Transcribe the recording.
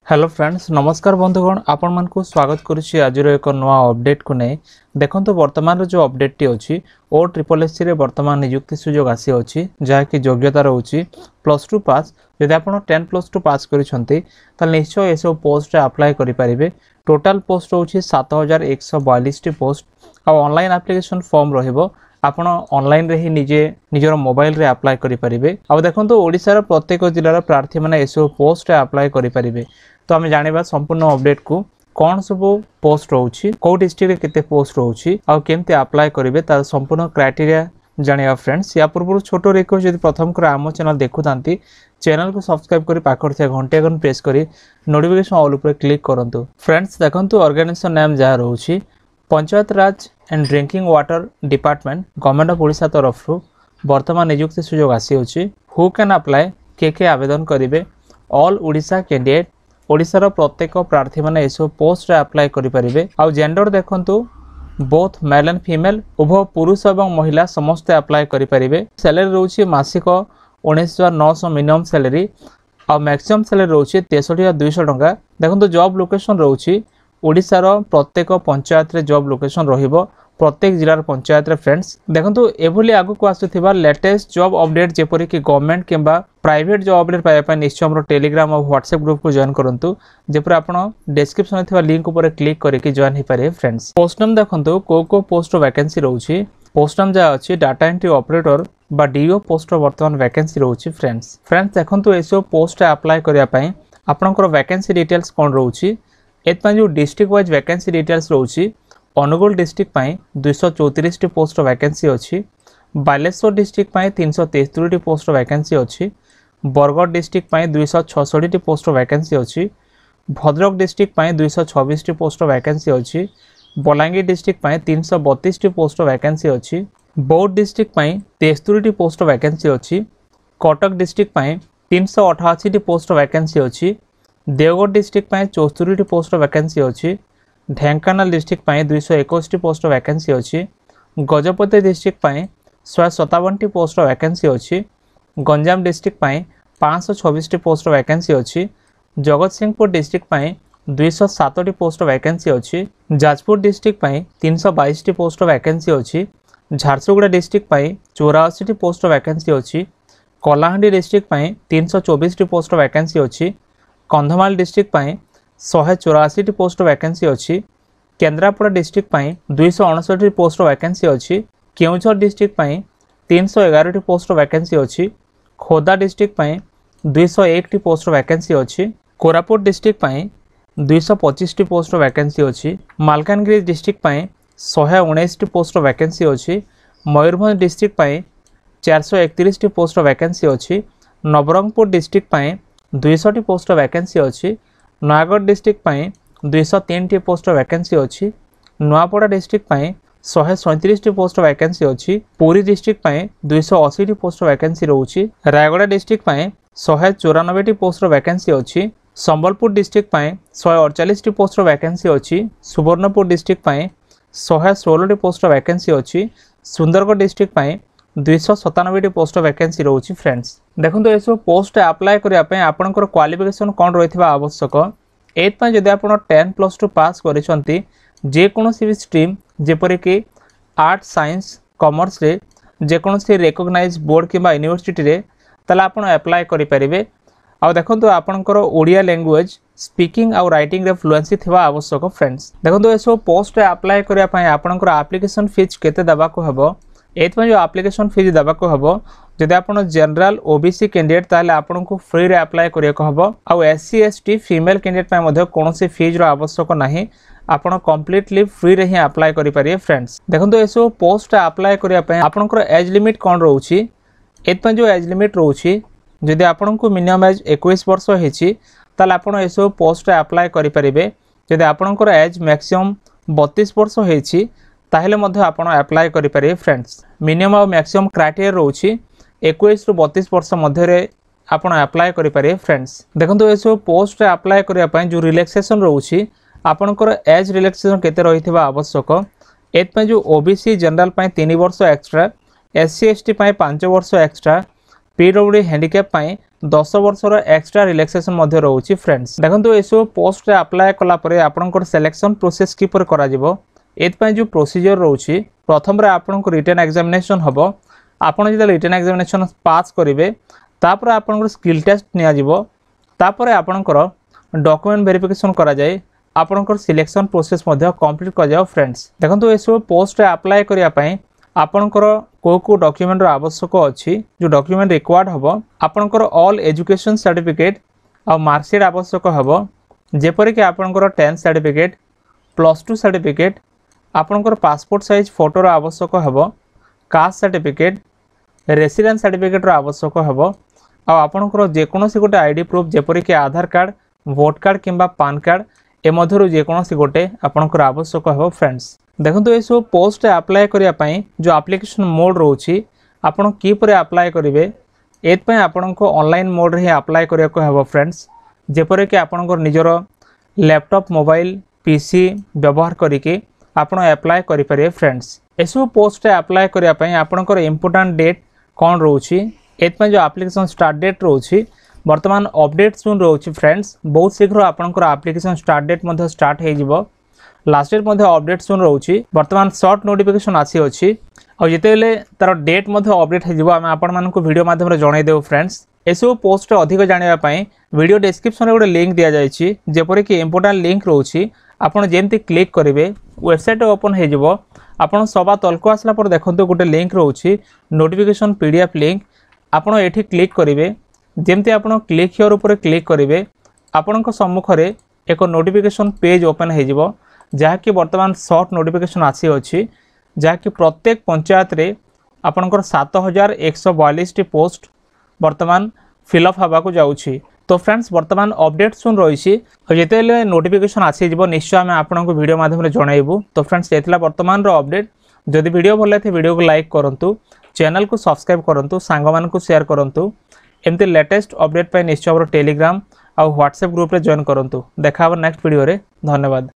Hello friends नमस्कार बंधुगण आपण मान को स्वागत करुच्ची आज एक नुआ अपडेट को नहीं देखो वर्तमान जो अपडेट टी अच्छी OSSC रे वर्तमान नियुक्ति सुजोग आसी अच्छी जहाँकि योग्यता रोचे +2 पास जदि आप 10+2 पास करिसेंती निश्चय ये सब पोस्ट अप्लाई करें। टोटाल पोस्ट रोचे 7142 पोस्ट ऑनलाइन एप्लिकेशन फॉर्म रहिबो आपण ऑनलाइन रे ही निजर मोबाइल रे अप्लाई करि परिबे। आ देखंतु ओडिसा रा प्रत्येक जिल्लार प्रार्थी माने एसो पोस्ट अप्लाई करि परिबे। तो आम जानिबा संपूर्ण अपडेट को कौन सब पोस्ट रोची को डिस्ट्रिक्ट रे केते पोस्ट रोची आ केमते अप्लाई करिवे तार संपूर्ण क्राइटेरिया जानिबा फ्रेंड्स। या पूर्व छोटो रिक्वेस्ट यदि प्रथम कर आम चैनल देखुतांती चैनल को सब्सक्राइब करी पाखर से घंटे आइकन प्रेस करी नोटिफिकेशन ऑल ऊपर क्लिक करंतु। फ्रेंड्स देखंतु ऑर्गेनाइजेशन नाम जहा रोची panchayat raj and drinking water department government of Odisha तरफ वर्तमान नियुक्ति सुजोग आसी होची। हु कैन अप्लाई के आवेदन करेंगे ऑल ओडिशा कैंडिडेट ओडिशार प्रत्येक प्रार्थी मैंने एस पोस्ट अप्लाई करेंगे। आउ जेंडर देखंतु बोथ मेल एंड फीमेल उभय पुरुष और महिला समस्ते अप्लाई करेंगे। सैलरी रोचे मासिक 19,900 मिनिमम सैलरी और मैक्सिमम सैलरी रोचे 63,200 टंका। देखो जॉब लोकेशन रोचे ओडिशार प्रत्येक पंचायत रे जॉब लोकेशन रहिबो प्रत्येक जिलार पंचायत रे। फ्रेंड्स देखंतु एभली आगु को आसुथिबा लेटेस्ट जॉब अपडेट जेपरि कि गवर्नमेंट किंबा प्राइवेट जॉब अपडेट पाया पाए निश्चय हमरो टेलीग्राम और व्हाट्सएप ग्रुप को जॉइन करंतु जेपर आपण डिस्क्रिप्शन थिबा लिंक ऊपर क्लिक करके जॉइन हे पारे। फ्रेंड्स पोस्ट नाम देखंतु को पोस्ट वैकेंसी रहउची पोस्ट नाम जा अछि डाटा एंट्री ऑपरेटर बा डीओ पोस्ट वर्तमान वैकेंसी रहउची। फ्रेंड्स देखंतु एसो पोस्ट अप्लाई करिया पई आपनकर वैकेंसी डिटेल्स कोन रहउची एत जो डिस्ट्रिक्ट वाइज वैकेंसी डिटेल्स रोची अनुगुल डिस्ट्रिक्ट पाई 234 टी पोस्ट वैकेंसी अच्छी। बालेश्वर डिस्ट्रिक्ट पाई 373 टी पोस्ट वैकेंसी अच्छी। बरगढ़ डिस्ट्रिक्ट पाई 266 टी पोस्ट वैकेंसी अच्छी। भद्रक डिस्ट्रिक्ट पाई 226 टी पोस्ट वैकेंसी अच्छी। बलांगीर डिस्ट्रिक्ट पाई 332 टी पोस्ट वैकेंसी अच्छी। बौद्ध डिस्ट्रिक्ट पाई 73 टी पोस्ट वैकेंसी अच्छी। कटक डिस्ट्रिक्ट पाई 388 टी पोस्ट वैकेंसी अच्छी। देवगढ़ डिस्ट्रिक्ट पाई 74 टी पोस्ट वैकेंसी अच्छी। ढेंकानाल डिस्ट्रिक्ट पाई 221 टी पोस्ट वैकेंसी अच्छी। गजपति डिस्ट्रिक्ट पाई 157 टी पोस्ट वैकेंसी अच्छी। गंजाम डिस्ट्रिक्ट पाई 526 टी पोस्ट वैकेंसी अच्छी। जगतसिंहपुर डिस्ट्रिक्ट पाई 207 टी पोस्ट वैकेंसी अच्छी। जाजपुर डिस्ट्रिक्ट पाई 322 टी पोस्ट वैकेंसी अच्छी। झारसुगुड़ा डिस्ट्रिक्ट पाई 84 टी पोस्ट वैकेंसी अच्छी। कलाहांडी डिस्ट्रिक्ट पाई 324 T post vacancy अच्छी। Kandhamal district पाई 184 T post vacancy अच्छी। Kendrapara district पाई 269 T post vacancy अच्छी। Keonjhar district पाई 311 T post vacancy अच्छी। खोदा district पाई 201 T post vacancy अच्छी। Koraput district पाई 225 T post vacancy अच्छी। Malkangiri district पाई 119 T post vacancy अच्छी। Mayurbhanj district पाई 431 T post vacancy अच्छी। Nabarangpur district पाई 200 T post vacancy अच्छी। Nayagarh district पाई 203 T post vacancy अच्छी। Nuapada district पाई 137 T post vacancy अच्छी। Puri district पाई 280 टी पोस्ट वैकेंसी रोची। रायगड़ा डिस्ट्रिक्ट पाई 194 टी पोस्ट वैकेंसी अच्छी। संबलपुर डिस्ट्रिक्ट पाई 148 टी पोस्ट वैकेंसी अच्छी। सुवर्णपुर डिस्ट्रिक्ट पाई 116 टी पोस्ट वैकेंसी अच्छी। सुंदरगढ़ डिस्ट्रिक्ट पाई 297 टी पोस्ट वैकेंसी रोची। फ्रेंड्स देखो ये सब पोस्ट अप्लाई करने आपंकर क्वालिफिकेशन कौन रही आवश्यक एपाई जदि आप 10+2 पास करते जेकोसी भी स्ट्रीम जेपरिक आर्ट साइंस कॉमर्स रे जेकोसी रिकॉग्नाइज बोर्ड किंबा यूनिवर्सिटी रे ताला आपण अप्लाई करेंगे। आ देखो आपंकर ओडिया लैंग्वेज स्पीकिंग और राइटिंग रे फ्लुएंसी थिबा आवश्यक। फ्रेंड्स देखो ये सब पोस्ट अप्लाई करने आपंकर एप्लिकेशन फीस केते देबा को हबो एथि जो एप्लिकेशन फीस देबा को हबो जदि आपण जनरल ओबीसी कैंडिडेट ताले आपण को फ्री रे अप्लाई करिया को हबो। आ एससी एसटी फीमेल कैंडिडेट पय मध्ये कोनोसी फीस रो आवश्यक नाही आपण कंप्लीटली फ्री रे ही अप्लाई करि पारिए। फ्रेंड्स देखंतु एसो पोस्ट अप्लाई करिया पय आपनकर एज लिमिट कोन रहउची एथि जो एज लिमिट रहउची जदि आपण को मिनिमम एज 21 वर्ष हेची ताले आपण एसो पोस्ट अप्लाई करि परिबे। जदि आपनकर एज मैक्सिमम 32 वर्ष हेची ताहेले मध्ये आपण अप्लाई करि पारिए। फ्रेंड्स मिनिमम और मैक्सिमम क्राइटेरिया रहउची 21 रु 32 वर्ष मध्य आपण अप्लाई करि पारिए। फ्रेंड्स देखंतु ये सब पोस्ट अप्लाई करिया पय जो रिलैक्सेशन रहउची आपनकर एज रिलैक्सेशन केते रहिथिबा आवश्यक एत जो ओबीसी जनरल पय 3 वर्ष एक्स्ट्रा एससी एसटी पय 5 वर्ष एक्स्ट्रा पीडब्ल्यूडी हैंडिकैप पय 10 वर्षर एक्स्ट्रा रिलैक्सेशन मध्य रोचे फ्रेंड्स। देखो ये सब पोस्ट अप्लाई कलापर आपंकर सिलेक्शन प्रोसेस किपर करा एथपाई जो प्रोसीजर रोचे प्रथम आपन रिटन एग्जामिनेशन हम आपड़ जो रिटन एग्जामिनेशन पास करेंगे तापर आपन स्किल टेस्ट निपर आपणकर डॉक्यूमेंट वेरिफिकेशन करा जाए आपणकर सिलेक्शन प्रोसेस कंप्लीट कर जाओ फ्रेंड्स। देखो ये सब पोस्ट अप्लाई करने आपणकर को डॉक्यूमेंट आवश्यक अच्छी जो डॉक्यूमेंट रिक्वायर्ड हम आपणकर ऑल एजुकेशन सर्टिफिकेट आ मार्कशीट आवश्यक हम जेपरिक आपणकर 10th सर्टिफिकेट +2 सर्टिफिकेट आपणकर पासपोर्ट साइज फोटोर आवश्यक हम कास्ट सर्टिफिकेट रेसिडेंस सर्टिफिकेट आवश्यक हम आपणकर जेकोसी गोटे आईडी प्रूफ जेपरिक आधार कार्ड वोट कार्ड किंबा पान कार्ड ए मध्यरु जेकोसी गोटे आपणकर आवश्यक हम फ्रेंड्स। देखो ये सब पोस्ट अप्लाई करने जो एप्लिकेशन मोड रोची आपन किपर अप्लाई करेंगे एथपाई आपन को ऑनलाइन मोड रे अप्लाई करिया हम फ्रेंड्स जेपरिक आपन निजर लैपटॉप मोबाइल पीसी व्यवहार करके आपन अप्लाई करें फ्रेंड्स। ये सब पोस्ट अप्लाई करने आपनकर इम्पोर्टेंट डेट कौन रोची एथपाई जो एप्लिकेशन स्टार्ट डेट रोची वर्तमान अपडेट सुन रोची फ्रेंड्स बहुत शीघ्र आपनकर एप्लिकेशन स्टार्ट डेट मध्य स्टार्ट हो लास्ट डेट मध्य अपडेट सुन रोची वर्तमान शॉर्ट नोटिफिकेशन आसी अच्छी और जितेबले तार डेट मध्य अपडेट हो आम आपण वीडियो माध्यम जनईदेव फ्रेंड्स। एसबू पोस्ट अधिक जानापी वीडियो डिस्क्रिप्शन गोटे लिंक दि जाएगी जेपरिक इंपोर्टेंट लिंक रोची आपड़ जमी क्लिक करेंगे वेबसाइट ओपन हो आपड़ सभा तलक आसला पर देखो गोटे लिंक रोची नोटिफिकेशन पीडीएफ लिंक आपड़ ये क्लिक करेंगे जमती आप क्लिक हियर उपर क्लिक करेंगे आपण सम्मुखें एक नोटिफिकेशन पेज ओपन हो जहाँकि वर्तमान शॉर्ट नोटिफिकेशन आसी अच्छी जहाँकि प्रत्येक पंचायत रे आपनकर 7142 पोस्ट वर्तमान फिलअप होगा जाऊँगी। तो फ्रेंड्स वर्तमान अपडेट सुन रही जिते नोटिफिकेशन आसीज निश्चय आम आपको वीडियो माध्यम जनइबू। तो फ्रेंड्स ये अपडेट जदि वीडियो भल लगे वीडियो को लाइक करूँ चैनल को सब्सक्राइब करूँ सांग मान शेयर करूँ एमती लेटेस्ट अपडेट निश्चय टेलीग्राम और व्हाट्सएप ग्रुप रे जॉइन करूँ। देखा नेक्स्ट वीडियो रे धन्यवाद।